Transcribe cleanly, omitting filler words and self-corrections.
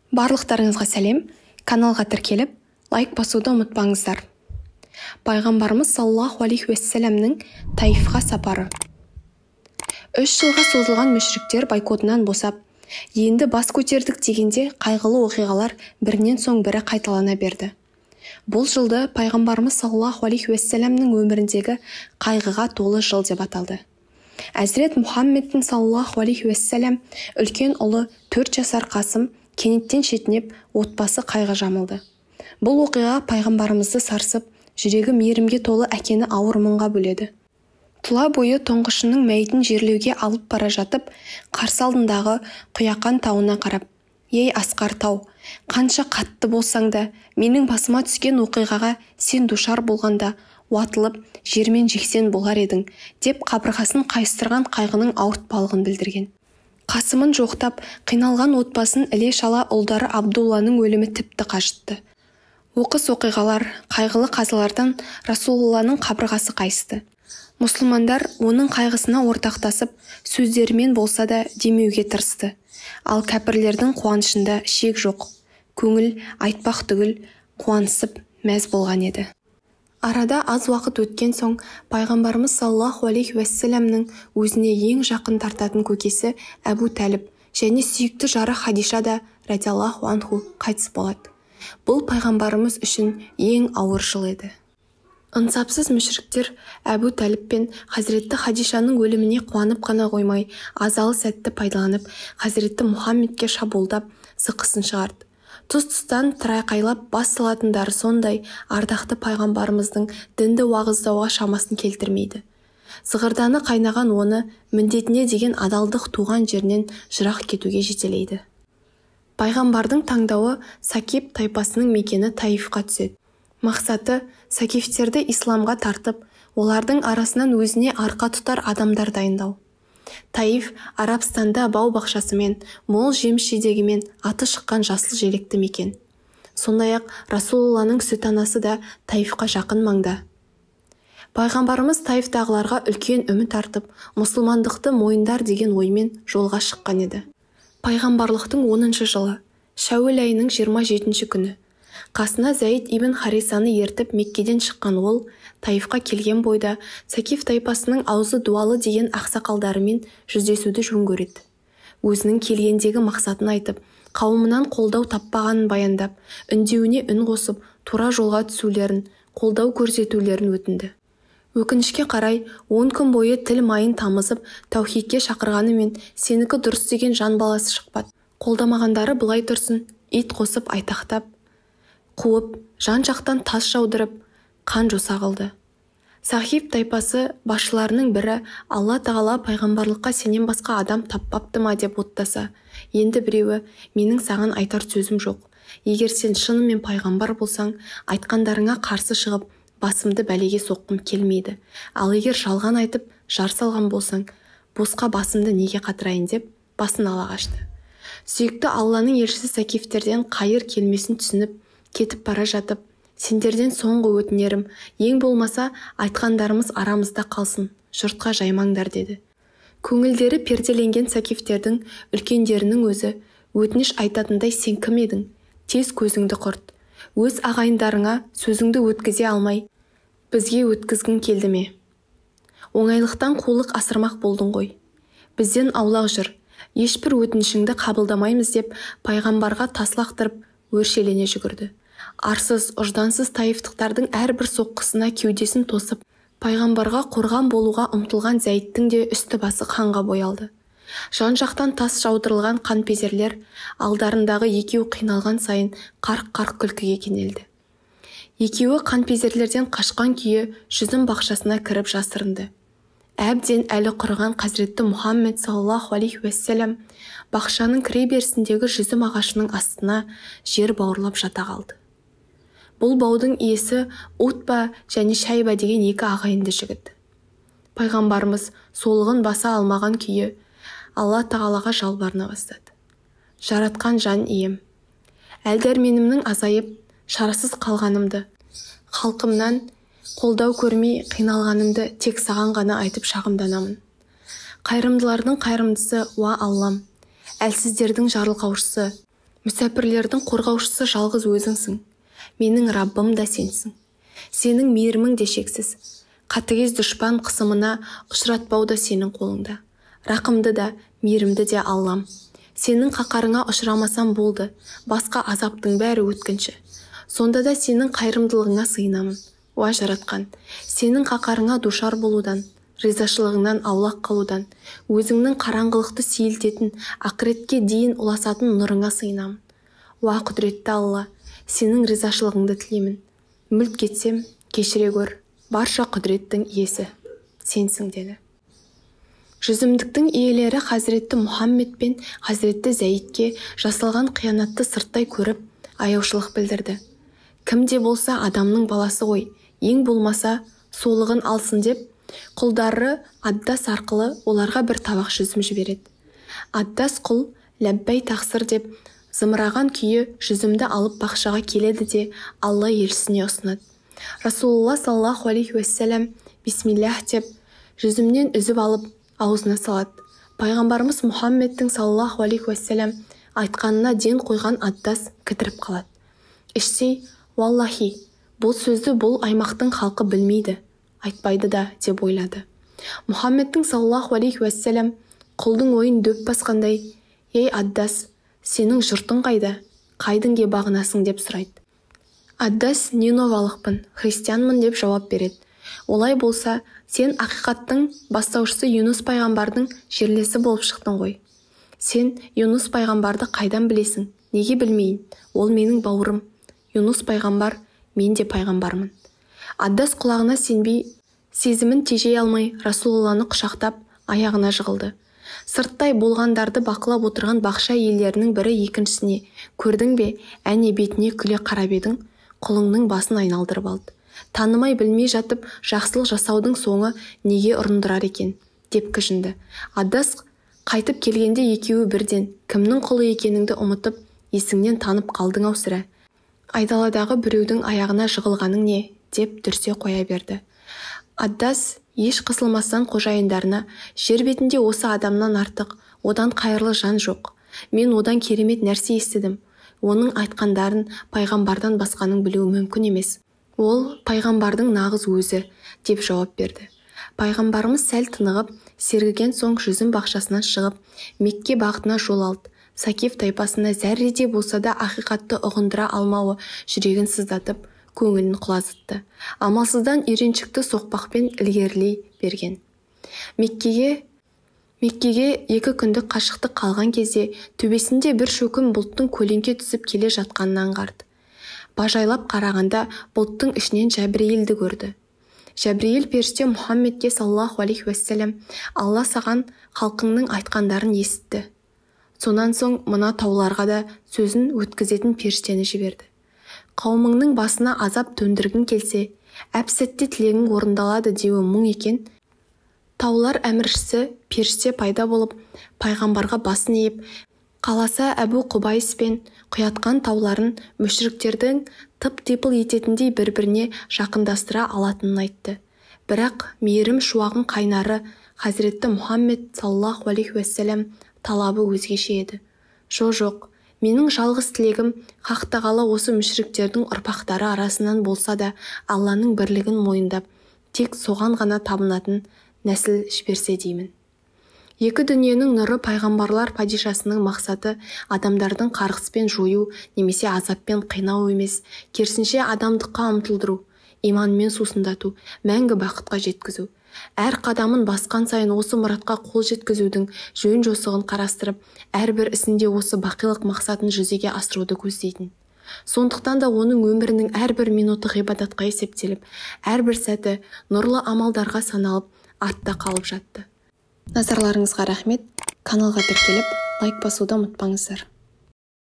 Барлықтарыңызға сәлем, каналға тіркеліп, лайк басуды ұмытпаңыздар. Пайғамбарымыз саллаллаху алейхи уассаламның Таифқа сапары. 3 жылға созылған мүшриктер бойкотынан босап, енді бас көтердік дегенде қайғылы оқиғалар бірінен соң бірі қайталана берді. Бұл жылды пайғамбарымыз саллаллаху алейхи уассаламның өміріндегі қайғыға толы жыл деп аталды. Әзірет Мұхаммедтің саллаллаху алейхи уассалам үлкен ұлы 4 жасар Қасым кенеттен шетінеп, отбасы қайғы жамылды. Бұл оқиға пайғамбарымызды сарсып, жүрегі мейірімге толы әкені ауыр мұңға бөледі. Тұла бойы тоңғышының мәйітін жерлеуге алып бара жатып, қарсы алдындағы Құяқан тауына қарап, «Ей асқар тау, қанша қатты болсаң да, менің басыма түскен оқиғаға сен душар болғанда, уатылып, жермен жексен болар едің», деп қабырғасын қайыстырған қайғының ауыртпалығын білдірген. Қасымын жоқтап, қиналған отбасын іле-шала ұлдары Абдулланың өлімі тіпті қажытты. Оқыс оқиғалар, қайғылы қазалардан Расулулланың қабырғасы қайысты. Мұсылмандар оның қайғысына ортақтасып, сөздерімен болса да демеуге тырысты. Ал кәпірлердің қуанышында шек жоқ. Көңіл айтпақ түгіл, қуанысып мәз болған еді. Арада аз уақыт өткен соң, пайғамбарымыз саллаллаху алейхи уассаламның өзіне ең жақын тартатын көкесі Әбу Тәліп және сүйікті жары Хадиша да радиаллаху анху қайтыс болады. Бұл пайғамбарымыз үшін ең ауыр жыл еді. Ынсапсыз мүшриктер Әбу Тәліп пен Хазіретті Хадишаның өліміне қуанып қана қоймай, азалы сәтті пайдаланып, Хазіретті Мұхаммедке шабуылдап, зықысын шығарды. Тұс-тұстан тырайқайлап бас салатындары сондай, ардақты пайғамбарымыздың дінді уағыздауға шамасын келтірмейді. Зығырданы қайнаған оны міндетіне деген адалдық туған жерінен жырақ кетуге жетелейді. Пайғамбардың таңдауы Сакиф тайпасының мекені Таифқа түседі. Мақсаты Сакифтерді исламға тартып, олардың арасынан өзіне арқа тұтар адамдар дайындау. Таиф Арабстанда бау-бақшасымен, мол жеміс-жидегімен аты шыққан жасыл желекті мекен. Сондай-ақ Расулулланың сүт анасы да Таифқа жақын маңда. Пайғамбарымыз Таифтағыларға үлкен үміт артып, мұсылмандықты мойындар деген оймен жолға шыққан еді. Пайғамбарлықтың 10-шы жылы, Шәуіл айының 27-ші күні, қасына Зәйд ибн Харисаны ертіп Меккеден шыққан ол, Таифқа келген бойда Сакиф тайпасының аузы дуалы деген ақсақалдарымен жүздесуді жөн көреді. Өзінің келгендегі мақсатын айтып, қауымынан қолдау таппағанын баяндап, үндеуіне үн қосып, тура жолға түсулерін, қолдау көрсетулерін өтінді. Өкінішке қарай, 10 күн бойы тіл майын тамызып, таухидке шақырғанымен сенікі дұрыс деген жан баласы шықпады. Қолдамағандары былай тұрсын, ит қосып айтақтап, қуып, жан жақтан тас жаудырып, қан жоса қылды. Сахиб тайпасы басшыларының бірі Алла тағала пайғамбарлыққа сенен басқа адам таппапты ма деп оттаса, енді біреуі менің саған айтар сөзім жоқ. Егер сен шынымен пайғамбар болсаң, айтқандарыңа қарсы шығып, басымды бәлеге соққым келмейді. Ал егер жалған айтып, жар салған болсаң, босқа басымды неге қатырайын деп, басын ала қашты. Сүйікті Алланың елшісі Сакифтерден қайыр келмесін түсініп, кетіп бара жатып, сендерден соңғы өтінерім, ең болмаса айтқандарымыз арамызда қалсын, жұртқа жаймаңдар деді. Көңілдері перделенген Сакифтердің үлкендерінің өзі, өтініш айтатындай сен кім едің? Тез көзіңді құрт. Өз ағайындарыңа сөзіңді өткізе алмай, бізге өткізгің келді ме? Оңайлықтан қулық асырмақ болдың ғой. Бізден аулақ жүр, ешбір өтінішіңді қабылдамаймыз деп пайғамбарға тас лақтырып, өршелене жүгірді. Арсыз, ұждансыз таифтықтардың әрбір соққысына кеудесін тосып, пайғамбарға қорған болуға ұмтылған Зәйдтің де үсті басы қанға боялды. Жан-жақтан тас жаудырылған қанпезерлер алдарындағы екеу қиналған сайын қарқ-қарқ күлкіге кенелді. Екеуі қанпезерлерден қашқан күйі жүзім бақшасына кіріп жасырынды. Әбден әлі құрыған Хазіретті Мұхаммед саллаллаху алейхи уассалам бақшаның кіреберісіндегі жүзім ағашының астына жер бауырлап жата қалды. Бұл баудың иесі Утба және Шайба деген екі ағайынды жігіт. Пайғамбарымыз солығын баса алмаған күйі Алла тағалаға жалбарына бастады. Жаратқан жан ием, әлдәрменімнің азайып, шарасыз қалғанымды, халқымнан қолдау көрмей қиналғанымды тек саған ғана айтып шағымданамын. Қайырымдылардың қайырымдысы уа Аллам, әлсіздердің жарылқаушысы, Мүсәпірлердің қорғаушысы жалғыз өзіңсің. Менің Раббым да сенсің. Сенің мейірімің де шексіз. Қатыгез дұшпан қысымына ұшыратпау да сенің қолыңда. Рақымды да, мейірімді де Аллам. Сенің қақарыңа ұшырамасам болды, басқа азаптың бәрі өткінші. Сонда да сенің қайырымдылығыңа сыйынамын. Уа жаратқан, сенің қақарыңа душар болудан, ризашылығыңнан аулақ қалудан, өзіңнің қараңғылықты сейілтетін, ақыретке дейін ұласатын нұрыңа сыйынамын. Уа құдіретті Алла, сенің ризашылығыңды тілеймін. Мүлт кетсем, кешіре көр, барша құдіреттің иесі сенсің деді. Жүзімдіктің иелері Хазіретті Мұхаммед пен Хазіретті Зәйдке жасалған қиянатты сырттай көріп, аяушылық білдірді. Кім де болса адамның баласы ғой, ең болмаса солығын алсын деп, құлдары Аддас арқылы оларға бір табақ жүзім жібереді. Аддас құл ләббәй тақсыр деп зымыраған күйі жүзімді алып бақшаға келеді де Алла елшісіне ұсынады. Расулулла саллаллаху алейхи уассалам бисмиллах деп жүзімнен үзіп алып аузына салады. Пайғамбарымыз Мұхаммедтің саллаллаху алейхи уассалам айтқанына ден қойған Аддас кідіріп қалады. Іштей, уаллахи, бұл сөзді бұл аймақтың халқы білмейді, айтпайды да деп ойлады. Мұхаммедтің саллаллаху алейхи уассалам құлдың ойын дөп басқандай, ей Аддас, сенің жұртың қайда, қай дінге бағынасың деп сұрайды. Аддас неновалықпын, христианмын деп жауап береді. Олай болса, сен ақиқаттың бастаушысы Юнус пайғамбардың жерлесі болып шықтың ғой. Сен Юнус пайғамбарды қайдан білесің? Неге білмейін? Ол менің бауырым. Юнус пайғамбар, мен де пайғамбармын. Аддас құлағына сенбей, сезімін тежей алмай Расулулланы құшақтап, аяғына жығылды. Сырттай болғандарды бақылап отырған бақша иелерінің бірі екіншісіне, көрдің бе, әне бетіне күле қарап едің, құлыңның басын айналдырып алды. Танымай білмей жатып, жақсылық жасаудың соңы неге ұрындырар екен, деп кіжінді. Аддас қайтып келгенде екеуі бірден, кімнің құлы екеніңді ұмытып, есіңнен танып қалдың ау сірә. Айдаладағы біреудің аяғына жығылғаның не, деп дүрсе қоя берді. Аддас еш қысылмастан қожайындарына, жер бетінде осы адамнан артық, одан қайырлы жан жоқ. Мен одан керемет нәрсе естідім. Оның айтқандарын пайғамбардан басқаның білуі мүмкін емес. Ол пайғамбардың нағыз өзі, деп жауап берді. Пайғамбарымыз сәл тынығып, сергіген соң жүзім бақшасынан шығып, Мекке бағытына жол алды. Сакиф тайпасына зәрреде болса да ақиқатты ұғындыра алмауы жүрегін сыздатып, көңілін құлазытты. Амалсыздан үйреншікті соқпақпен ілгерілей берген. Меккеге 2 күндік қашықтық қалған кезде төбесінде бір шөкім бұлттың көлеңке түсіп келе жатқанын аңғарды. Бажайлап қарағанда бұлттың ішінен Жәбірейілді көрді. Жәбірейіл періште Мұхаммедке саллаллаху алейхи уассалам, Алла саған халқыңның айтқандарын есітті. Сонан соң мына тауларға да сөзін өткізетін періштені жіберді. Қауымыңның басына азап төндіргің келсе, әп-сәтте тілегің орындалады деуі мұң екен. Таулар әміршісі періште пайда болып, пайғамбарға басын иіп, қаласа Әбу Құбайс пен құятқан тауларын мүшріктердің тып-типыл ететіндей бір-біріне жақындастыра алатынын айтты. Бірақ мейірім шуағын қайнары Хазіретті Мұхаммед саллаллаху алейхи уассалам талабы өзгеше еді. Жоқ, менің жалғыз тілегім хақтағалы осы мүшріктердің ұрпақтары арасынан болса да Алланың бірлігін мойындап, тек соған ғана табынатын нәсіл жіберсе деймін. Екі дүниенің нұры пайғамбарлар падишасының мақсаты адамдардың қарғыспен жою немесе азаппен қинау емес, керісінше адамдыққа ұмтылдыру, иманмен сусындату, мәңгі бақытқа жеткізу. Әр қадамын басқан сайын осы мұратқа қол жеткізудің жөн жосығын қарастырып, әрбір ісінде осы бақилық мақсатын жүзеге асыруды көздейтін. Сондықтан да оның өмірінің әрбір минуты ғибадатқа есептеліп, әрбір сәті нұрлы амалдарға саналып, артта қалып жатты. Назарларыңызға рахмет. Каналға тіркеліп, лайк басуды ұмытпаңыздар.